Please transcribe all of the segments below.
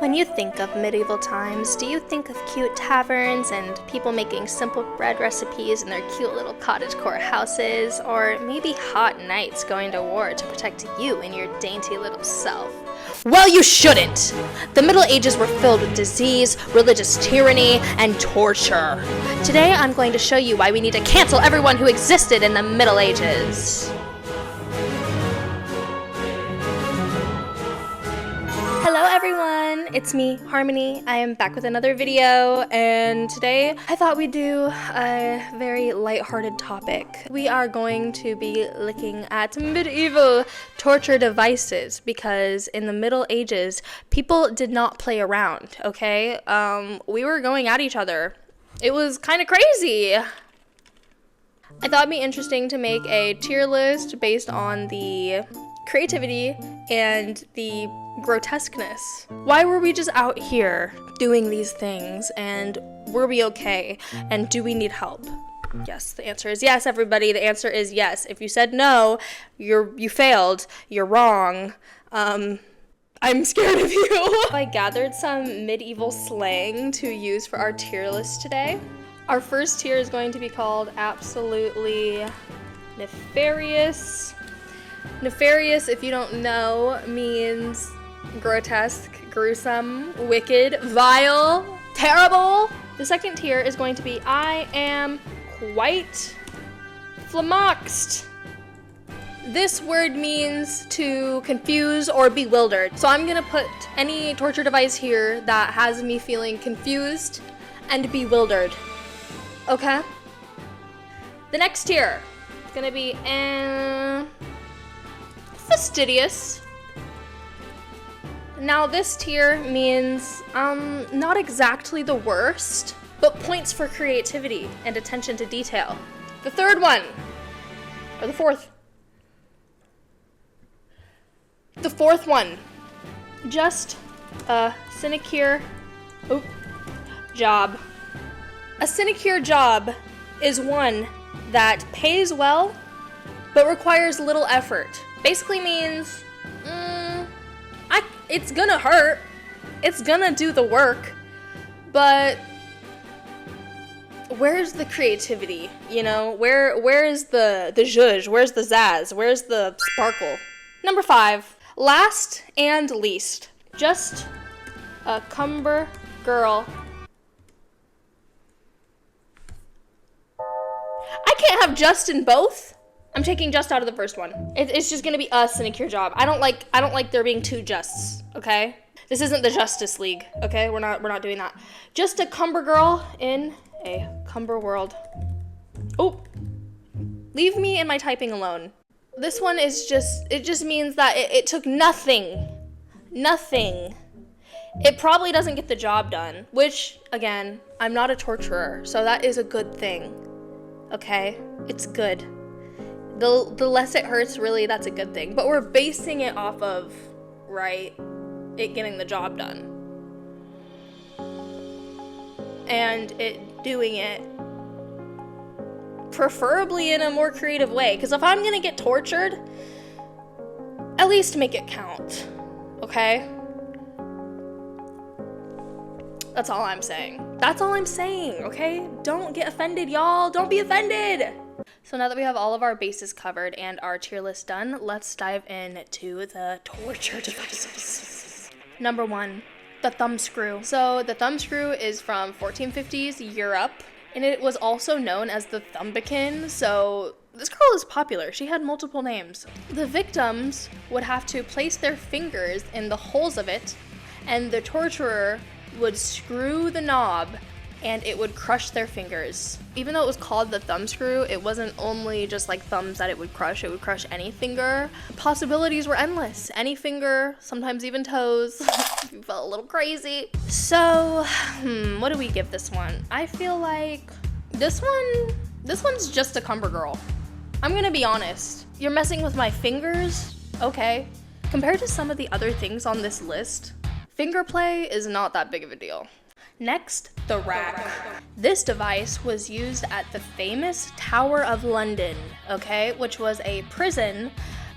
When you think of medieval times, do you think of cute taverns and people making simple bread recipes in their cute little cottagecore houses, or maybe hot knights going to war to protect you and your dainty little self? Well, you shouldn't! The Middle Ages were filled with disease, religious tyranny, and torture. Today, I'm going to show you why we need to cancel everyone who existed in the Middle Ages. Hello everyone, it's me, Harmony. I am back with another video, and today I thought we'd do a very lighthearted topic. We are going to be looking at medieval torture devices, because in the Middle Ages, people did not play around, okay? We were going at each other. It was kind of crazy. I thought it'd be interesting to make a tier list based on the creativity and the grotesqueness. Why were we just out here doing these things, and were we okay, and do we need help? Yes, the answer is yes, everybody. The answer is yes. If you said no, you failed. You're wrong. I'm scared of you. I gathered some medieval slang to use for our tier list today. Our first tier is going to be called Absolutely Nefarious. Nefarious, if you don't know, means grotesque, gruesome, wicked, vile, terrible. The second tier is going to be I am quite flummoxed. This word means to confuse or bewildered. So I'm gonna put any torture device here that has me feeling confused and bewildered. Okay? The next tier is gonna be fastidious. Now this tier means not exactly the worst, but points for creativity and attention to detail. The third one, or the fourth one, just a sinecure job. A sinecure job is one that pays well but requires little effort. Basically means it's gonna hurt, it's gonna do the work, but where's the creativity, you know? Where is the zhuzh? Where's the zazz? Where's the sparkle? Number 5, last and least, just a cumber girl. I can't have just in both. I'm taking just out of the first one. It's just gonna be a sinecure job. I don't like there being two justs, okay? This isn't the Justice League, okay? We're not doing that. Just a cumber girl in a cumber world. Oh, leave me and my typing alone. This one is it just means that it took nothing. It probably doesn't get the job done, which, again, I'm not a torturer, so that is a good thing, okay? It's good. The less it hurts, really, that's a good thing. But we're basing it off of, right, it getting the job done. And it doing it preferably in a more creative way. Because if I'm gonna get tortured, at least make it count, okay? That's all I'm saying. That's all I'm saying, okay? Don't get offended, y'all. Don't be offended. So now that we have all of our bases covered and our tier list done, let's dive into the torture devices. Number 1, the thumbscrew. So the thumbscrew is from 1450s Europe, and it was also known as the thumbikin. So this girl is popular. She had multiple names. The victims would have to place their fingers in the holes of it, and the torturer would screw the knob and it would crush their fingers. Even though it was called the thumbscrew, it wasn't only just like thumbs that it would crush any finger. The possibilities were endless. Any finger, sometimes even toes, if you felt a little crazy. So, what do we give this one? I feel like this one's just a cumber girl. I'm gonna be honest. You're messing with my fingers? Okay. Compared to some of the other things on this list, finger play is not that big of a deal. Next, the rack. This device was used at the famous Tower of London, okay, which was a prison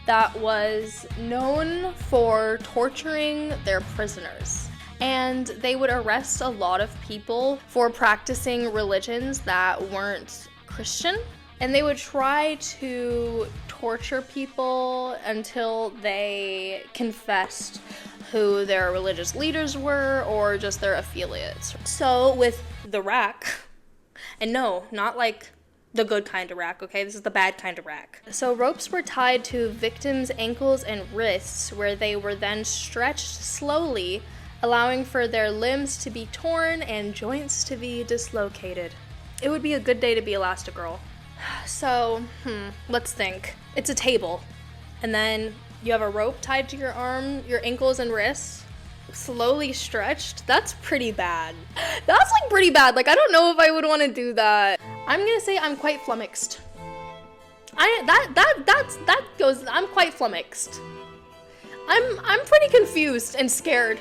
that was known for torturing their prisoners. And they would arrest a lot of people for practicing religions that weren't Christian. And they would try to torture people until they confessed who their religious leaders were or just their affiliates. So with the rack, and no, not like the good kind of rack, okay? This is the bad kind of rack. So ropes were tied to victims' ankles and wrists, where they were then stretched slowly, allowing for their limbs to be torn and joints to be dislocated. It would be a good day to be Elastigirl. So, let's think. It's a table, and then you have a rope tied to your arm, your ankles and wrists, slowly stretched. That's pretty bad. That's like pretty bad. Like, I don't know if I would want to do that. I'm gonna say I'm quite flummoxed. I'm quite flummoxed. I'm pretty confused and scared.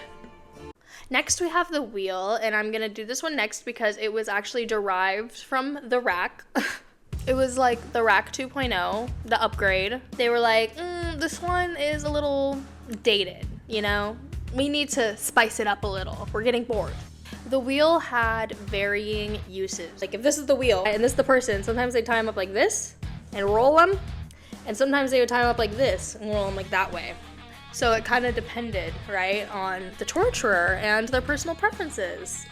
Next we have the wheel, and I'm gonna do this one next because it was actually derived from the rack. It was like the rack 2.0, the upgrade. They were like, this one is a little dated, you know? We need to spice it up a little. We're getting bored. The wheel had varying uses. Like if this is the wheel and this is the person, sometimes they tie them up like this and roll them. And sometimes they would tie them up like this and roll them like that way. So it kind of depended, right, on the torturer and their personal preferences.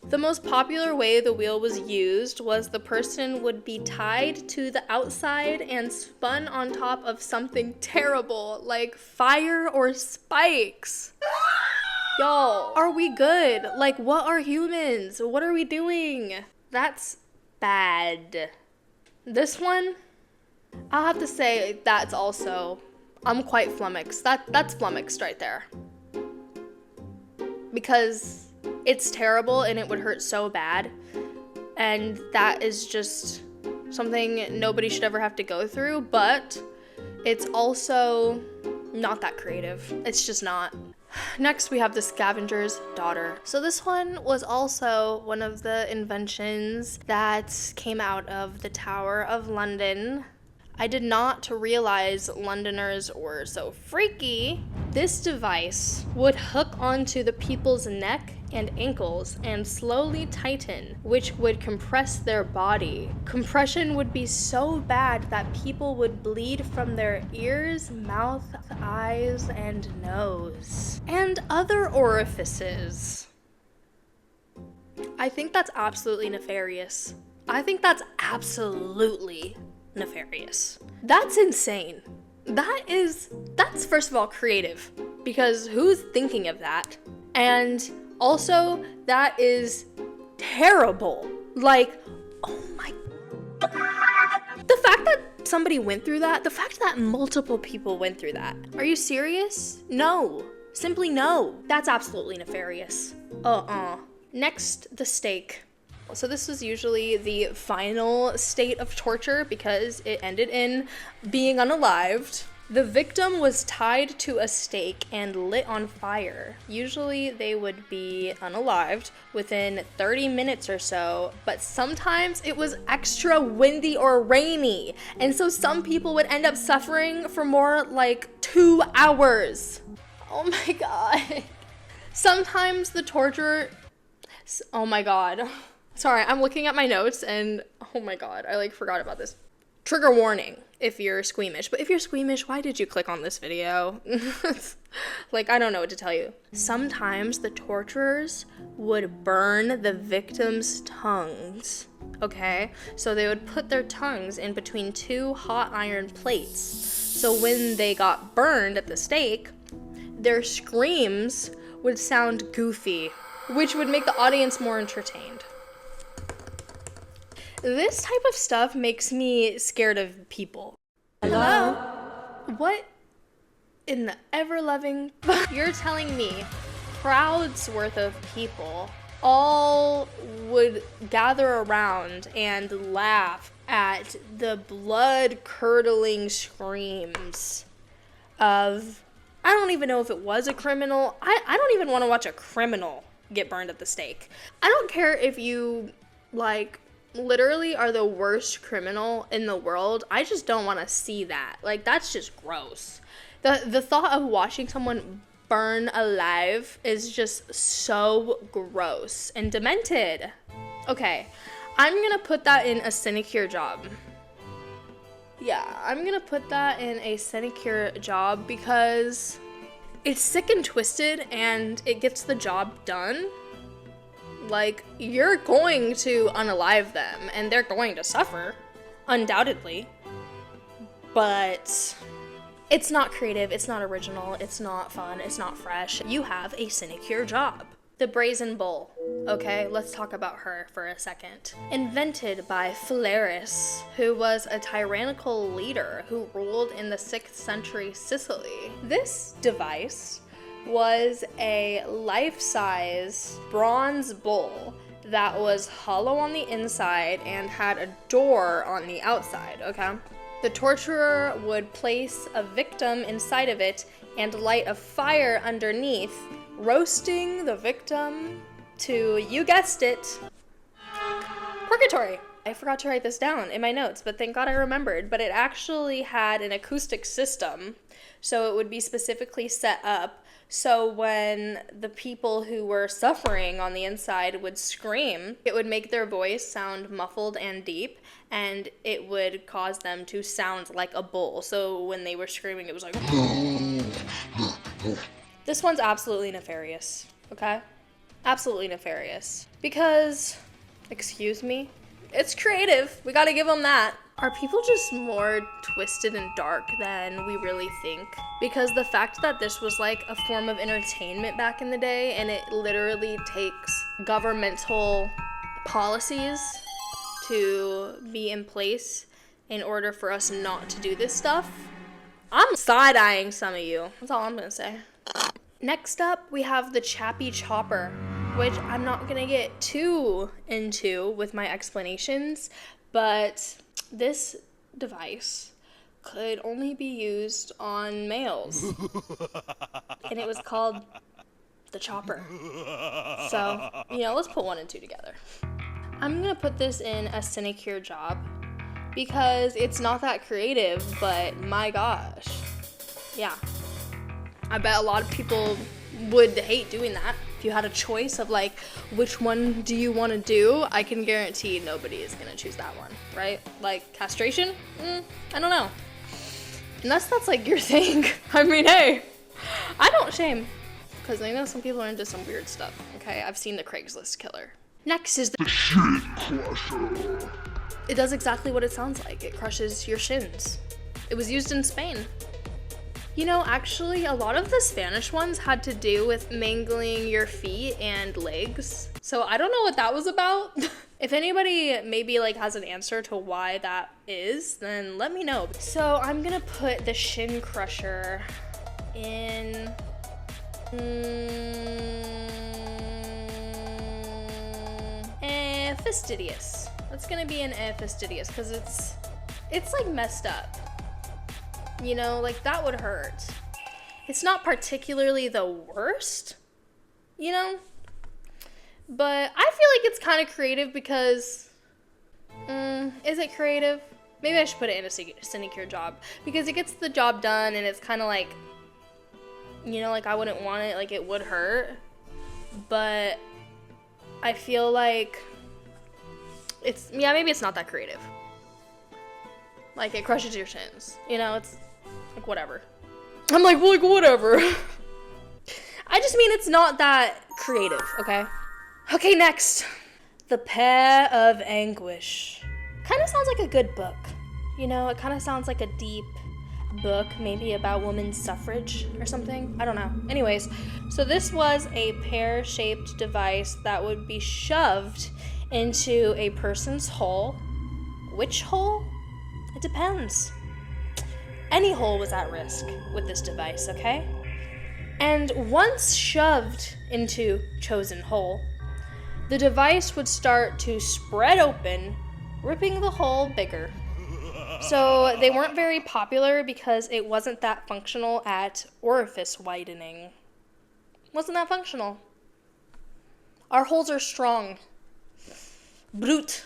The most popular way the wheel was used was the person would be tied to the outside and spun on top of something terrible, like fire or spikes. Y'all, are we good? Like, what are humans? What are we doing? That's bad. This one, I'll have to say that's also, I'm quite flummoxed. That's flummoxed right there. Because it's terrible and it would hurt so bad, and that is just something nobody should ever have to go through, but it's also not that creative. It's just not. Next we have the scavenger's daughter. So this one was also one of the inventions that came out of the Tower of London. I did not realize Londoners were so freaky. This device would hook onto the people's neck and ankles and slowly tighten, which would compress their body. Compression would be so bad that people would bleed from their ears, mouth, eyes, and nose, and other orifices. I think that's absolutely nefarious. I think that's absolutely nefarious. That's insane. That's first of all creative, because who's thinking of that? And also, that is terrible. Like, oh my, the fact that somebody went through that, the fact that multiple people went through that. Are you serious? No, simply no. That's absolutely nefarious. Next, the stake. So this was usually the final state of torture because it ended in being unalived. The victim was tied to a stake and lit on fire. Usually they would be unalived within 30 minutes or so, but sometimes it was extra windy or rainy, and so some people would end up suffering for more like 2 hours. Oh my god. Sometimes the torture, oh my god. Sorry, I'm looking at my notes and oh my god, I like forgot about this. Trigger warning if you're squeamish, but if you're squeamish, why did you click on this video? Like, I don't know what to tell you. Sometimes the torturers would burn the victims' tongues, okay? So they would put their tongues in between 2 hot iron plates. So when they got burned at the stake, their screams would sound goofy, which would make the audience more entertained. This type of stuff makes me scared of people. Hello? What in the ever-loving... You're telling me crowds worth of people all would gather around and laugh at the blood-curdling screams of... I don't even know if it was a criminal. I don't even want to watch a criminal get burned at the stake. I don't care if you, like, literally are the worst criminal in the world. I just don't want to see that. Like, that's just gross. The thought of watching someone burn alive is just so gross and demented. Okay, I'm gonna put that in a sinecure job. Yeah, I'm gonna put that in a sinecure job because it's sick and twisted and it gets the job done. Like, you're going to unalive them and they're going to suffer, undoubtedly. But it's not creative, it's not original, it's not fun, it's not fresh. You have a sinecure job. The Brazen Bull. Okay, let's talk about her for a second. Invented by Phalaris, who was a tyrannical leader who ruled in the 6th century Sicily. This device was a life-size bronze bull that was hollow on the inside and had a door on the outside, okay? The torturer would place a victim inside of it and light a fire underneath, roasting the victim to, you guessed it, purgatory. I forgot to write this down in my notes, but thank God I remembered. But it actually had an acoustic system, so it would be specifically set up so when the people who were suffering on the inside would scream, it would make their voice sound muffled and deep, and it would cause them to sound like a bull. So when they were screaming, it was like... This one's absolutely nefarious, okay? Absolutely nefarious. Because, excuse me, it's creative. We gotta give them that. Are people just more twisted and dark than we really think? Because the fact that this was like a form of entertainment back in the day, and it literally takes governmental policies to be in place in order for us not to do this stuff, I'm side-eyeing some of you. That's all I'm gonna say. Next up, we have the Chappie Chopper, which I'm not gonna get too into with my explanations, but this device could only be used on males. And it was called the Chopper. So, let's put 1 and 2 together. I'm gonna put this in a sinecure job because it's not that creative, but my gosh. Yeah. I bet a lot of people would hate doing that. If you had a choice of like, which one do you want to do? I can guarantee nobody is going to choose that one, right? Like castration? I don't know. Unless that's like your thing. I mean, hey, I don't shame. Because I know some people are into some weird stuff, okay? I've seen the Craigslist killer. Next is the Shin Crusher. It does exactly what it sounds like. It crushes your shins. It was used in Spain. Actually, a lot of the Spanish ones had to do with mangling your feet and legs. So I don't know what that was about. If anybody maybe has an answer to why that is, then let me know. So I'm gonna put the Shin Crusher in... fastidious. That's gonna be an fastidious because it's like messed up. That would hurt. It's not particularly the worst, but I feel like it's kind of creative because, is it creative? Maybe I should put it in a sinecure job because it gets the job done and it's kind of like, I wouldn't want it, it would hurt, but I feel like maybe it's not that creative. It crushes your shins, it's whatever. I'm whatever. I just mean it's not that creative, okay? Okay, next. The Pair of Anguish. Kind of sounds like a good book. It kind of sounds like a deep book, maybe about women's suffrage or something. I don't know. Anyways, so this was a pear-shaped device that would be shoved into a person's hole. Which hole? It depends. Any hole was at risk with this device, okay? And once shoved into chosen hole, the device would start to spread open, ripping the hole bigger. So they weren't very popular because it wasn't that functional at orifice widening. Wasn't that functional. Our holes are strong. Brute,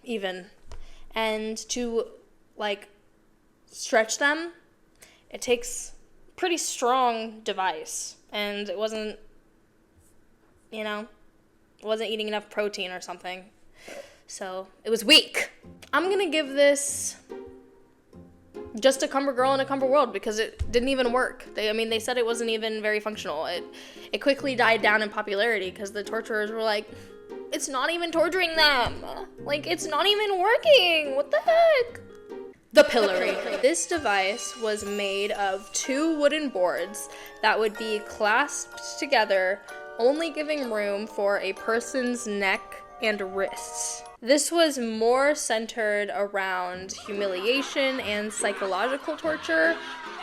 even. And to, stretch them, it takes pretty strong device. and it wasn't, wasn't eating enough protein or something. So it was weak. I'm gonna give this just a Cumber girl in a Cumber world because it didn't even work. They said it wasn't even very functional. It quickly died down in popularity because the torturers were like, it's not even torturing them. Like, it's not even working. What the heck? The pillory. This device was made of 2 wooden boards that would be clasped together, only giving room for a person's neck and wrists. This was more centered around humiliation and psychological torture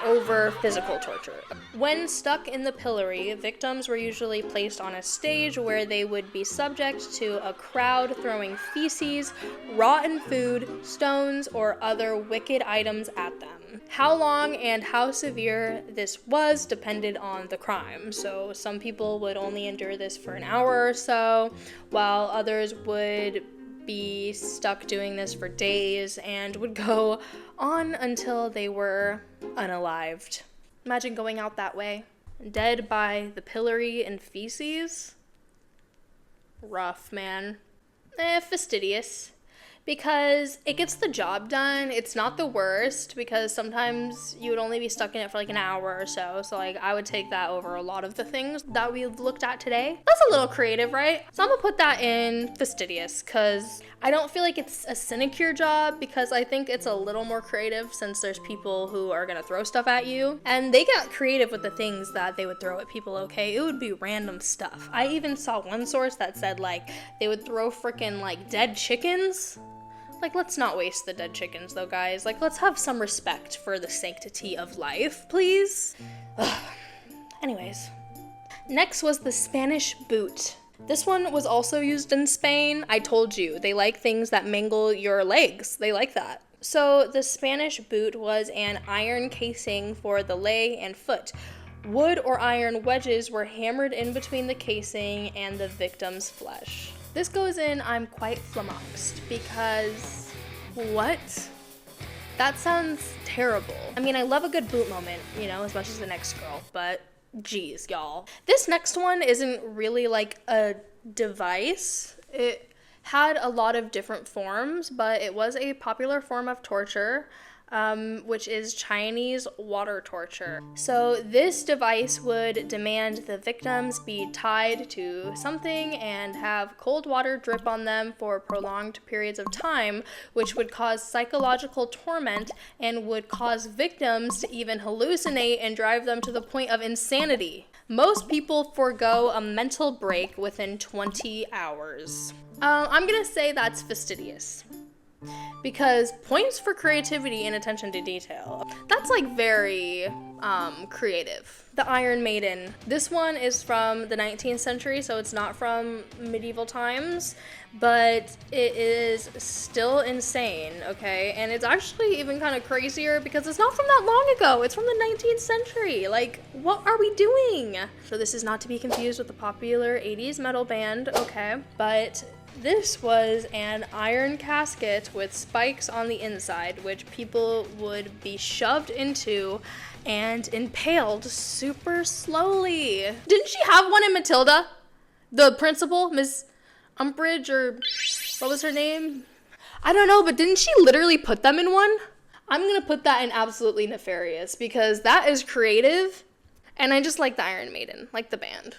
over physical torture. When stuck in the pillory, victims were usually placed on a stage where they would be subject to a crowd throwing feces, rotten food, stones, or other wicked items at them. How long and how severe this was depended on the crime. So some people would only endure this for an hour or so, while others would be stuck doing this for days and would go on until they were unalived. Imagine going out that way, dead by the pillory and feces. Rough, man. Fastidious. Because it gets the job done. It's not the worst, because sometimes you would only be stuck in it for like an hour or so. So like, I would take that over a lot of the things that we've looked at today. That's a little creative, right? So I'm gonna put that in fastidious, because I don't feel like it's a sinecure job, because I think it's a little more creative since there's people who are gonna throw stuff at you. And they got creative with the things that they would throw at people, okay? It would be random stuff. I even saw one source that said like, they would throw freaking like dead chickens. Like, let's not waste the dead chickens, though, guys. Like, let's have some respect for the sanctity of life, please. Anyways. Next was the Spanish boot. This one was also used in Spain. I told you, they like things that mangle your legs. They like that. So, the Spanish boot was an iron casing for the leg and foot. Wood or iron wedges were hammered in between the casing and the victim's flesh. This goes in, I'm quite flummoxed, because what? That sounds terrible. I mean, I love a good boot moment, as much as the next girl, but geez, y'all. This next one isn't really like a device. It had a lot of different forms, but it was a popular form of torture. Which is Chinese water torture. So this device would demand the victims be tied to something and have cold water drip on them for prolonged periods of time, which would cause psychological torment and would cause victims to even hallucinate and drive them to the point of insanity. Most people forego a mental break within 20 hours. I'm gonna say that's fastidious. Because points for creativity and attention to detail. That's like very creative. The Iron Maiden. This one is from the 19th century, so it's not from medieval times, but it is still insane, okay? And it's actually even kind of crazier because it's not from that long ago. It's from the 19th century. Like, what are we doing? So this is not to be confused with the popular 80s metal band, okay? But this was an iron casket with spikes on the inside, which people would be shoved into and impaled super slowly. Didn't she have one in Matilda? The principal, Miss Umbridge, or what was her name? I don't know, but didn't she literally put them in one? I'm gonna put that in absolutely nefarious because that is creative, and I just like the Iron Maiden, like the band.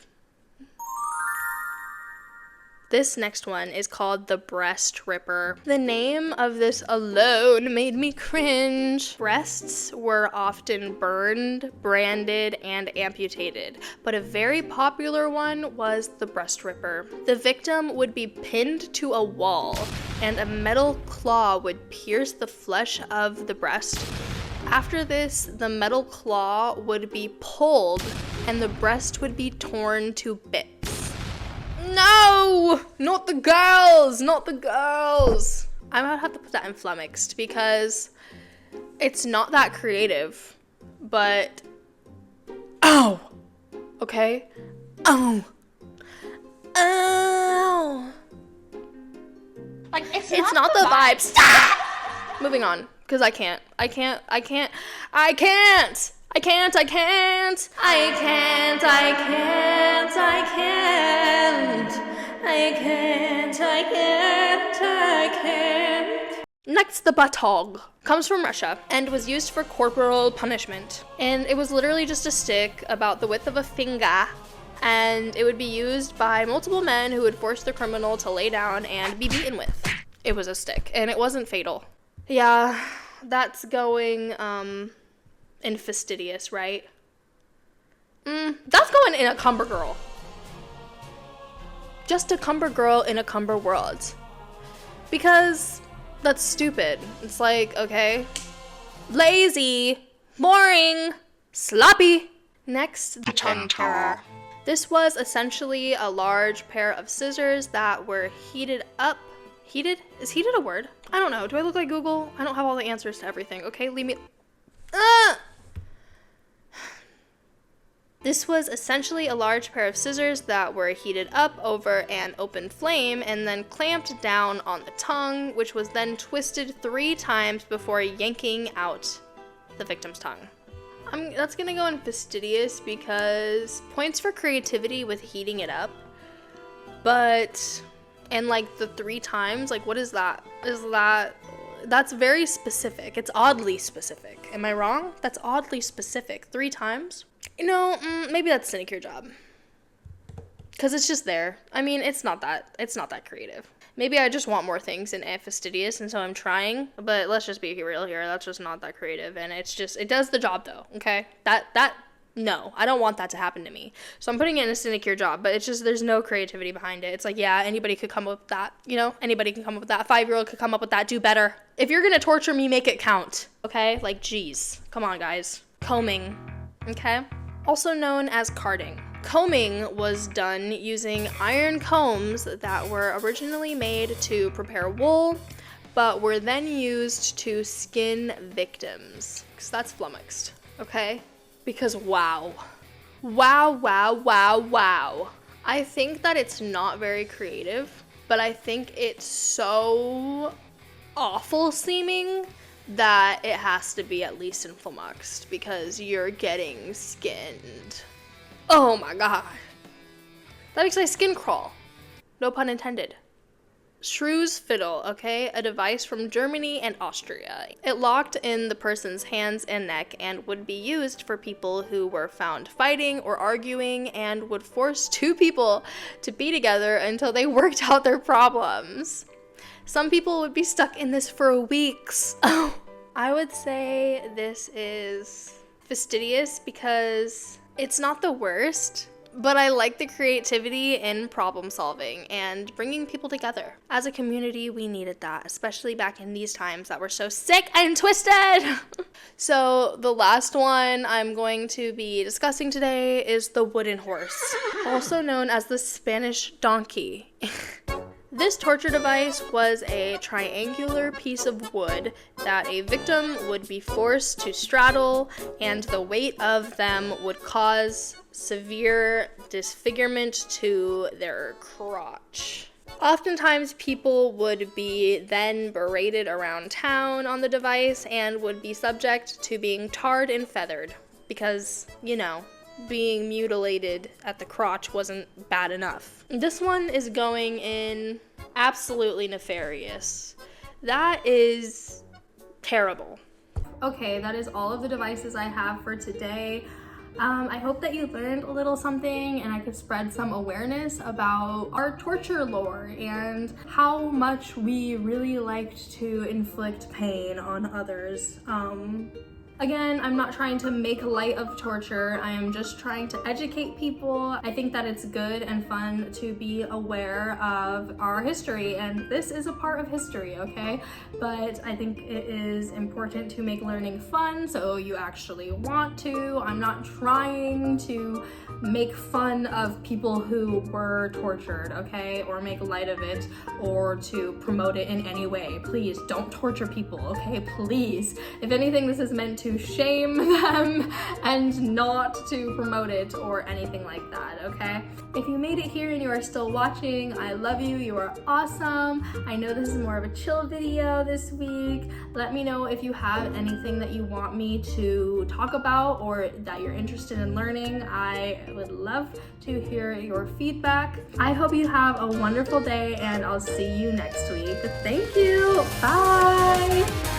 This next one is called the Breast Ripper. The name of this alone made me cringe. Breasts were often burned, branded, and amputated, but a very popular one was the Breast Ripper. The victim would be pinned to a wall, and a metal claw would pierce the flesh of the breast. After this, the metal claw would be pulled, and the breast would be torn to bits. No! Not the girls! Not the girls! I might have to put that in flummoxed because it's not that creative, but ow! Okay? Ow! Ow! Like, it's not the vibe. Stop! Moving on, because I can't. I can't, I can't, I can't, I can't, I can't, I can't, I can't, I can't. Next, the batog comes from Russia and was used for corporal punishment. And it was literally just a stick about the width of a finger, and it would be used by multiple men who would force the criminal to lay down and be beaten with. It was a stick, and it wasn't fatal. Yeah, that's going, in fastidious, right? That's going in a cumber girl. Just a cumber girl in a cumber world. Because that's stupid. It's like, okay, lazy, boring, sloppy. Next, the tongue terror. This was essentially a large pair of scissors that were heated up. Heated? Is heated a word? I don't know. Do I look like Google? I don't have all the answers to everything. Okay, leave me. This was essentially a large pair of scissors that were heated up over an open flame and then clamped down on the tongue, which was then twisted 3 times before yanking out the victim's tongue. That's gonna go in fastidious because points for creativity with heating it up, but, and like the 3 times, like what is that? That's very specific. It's oddly specific. Am I wrong? That's oddly specific. 3 times? You know, maybe that's a sinecure job. Because it's just there. I mean, it's not that creative. Maybe I just want more things in fastidious, and so I'm trying. But let's just be real here. That's just not that creative. And it's just, it does the job though, okay? No, I don't want that to happen to me. So I'm putting it in a sinecure job, but it's just, there's no creativity behind it. It's like, yeah, anybody could come up with that, you know? Anybody can come up with that. A 5-year-old could come up with that. Do better. If you're gonna torture me, make it count, okay? Like, geez. Come on, guys. Combing, okay? Also known as carding. Combing was done using iron combs that were originally made to prepare wool, but were then used to skin victims. Because that's flummoxed, okay? Because wow. I think that it's not very creative, but I think it's so awful seeming that it has to be at least in flummoxed because you're getting skinned. Oh my god. That makes my skin crawl. No pun intended. Shrews fiddle, okay? A device from Germany and Austria. It locked in the person's hands and neck and would be used for people who were found fighting or arguing and would force 2 people to be together until they worked out their problems. Some people would be stuck in this for weeks. I would say this is fastidious because it's not the worst, but I like the creativity in problem solving and bringing people together. As a community, we needed that, especially back in these times that were so sick and twisted. So the last one I'm going to be discussing today is the wooden horse, also known as the Spanish donkey. This torture device was a triangular piece of wood that a victim would be forced to straddle, and the weight of them would cause severe disfigurement to their crotch. Oftentimes, people would be then berated around town on the device and would be subject to being tarred and feathered because, you know, being mutilated at the crotch wasn't bad enough. This one is going in absolutely nefarious. That is terrible. Okay, that is all of the devices I have for today. I hope that you learned a little something and I could spread some awareness about our torture lore and how much we really liked to inflict pain on others. Again, I'm not trying to make light of torture. I am just trying to educate people. I think that it's good and fun to be aware of our history, and this is a part of history, okay? But I think it is important to make learning fun, so you actually want to. I'm not trying to make fun of people who were tortured, okay? Or make light of it, or to promote it in any way. Please don't torture people, okay? Please. If anything, this is meant to to shame them and not to promote it or anything like that, okay? If you made it here and you are still watching, I love you. You are awesome. I know this is more of a chill video this week. Let me know if you have anything that you want me to talk about or that you're interested in learning. I would love to hear your feedback. I hope you have a wonderful day and I'll see you next week. Thank you. Bye.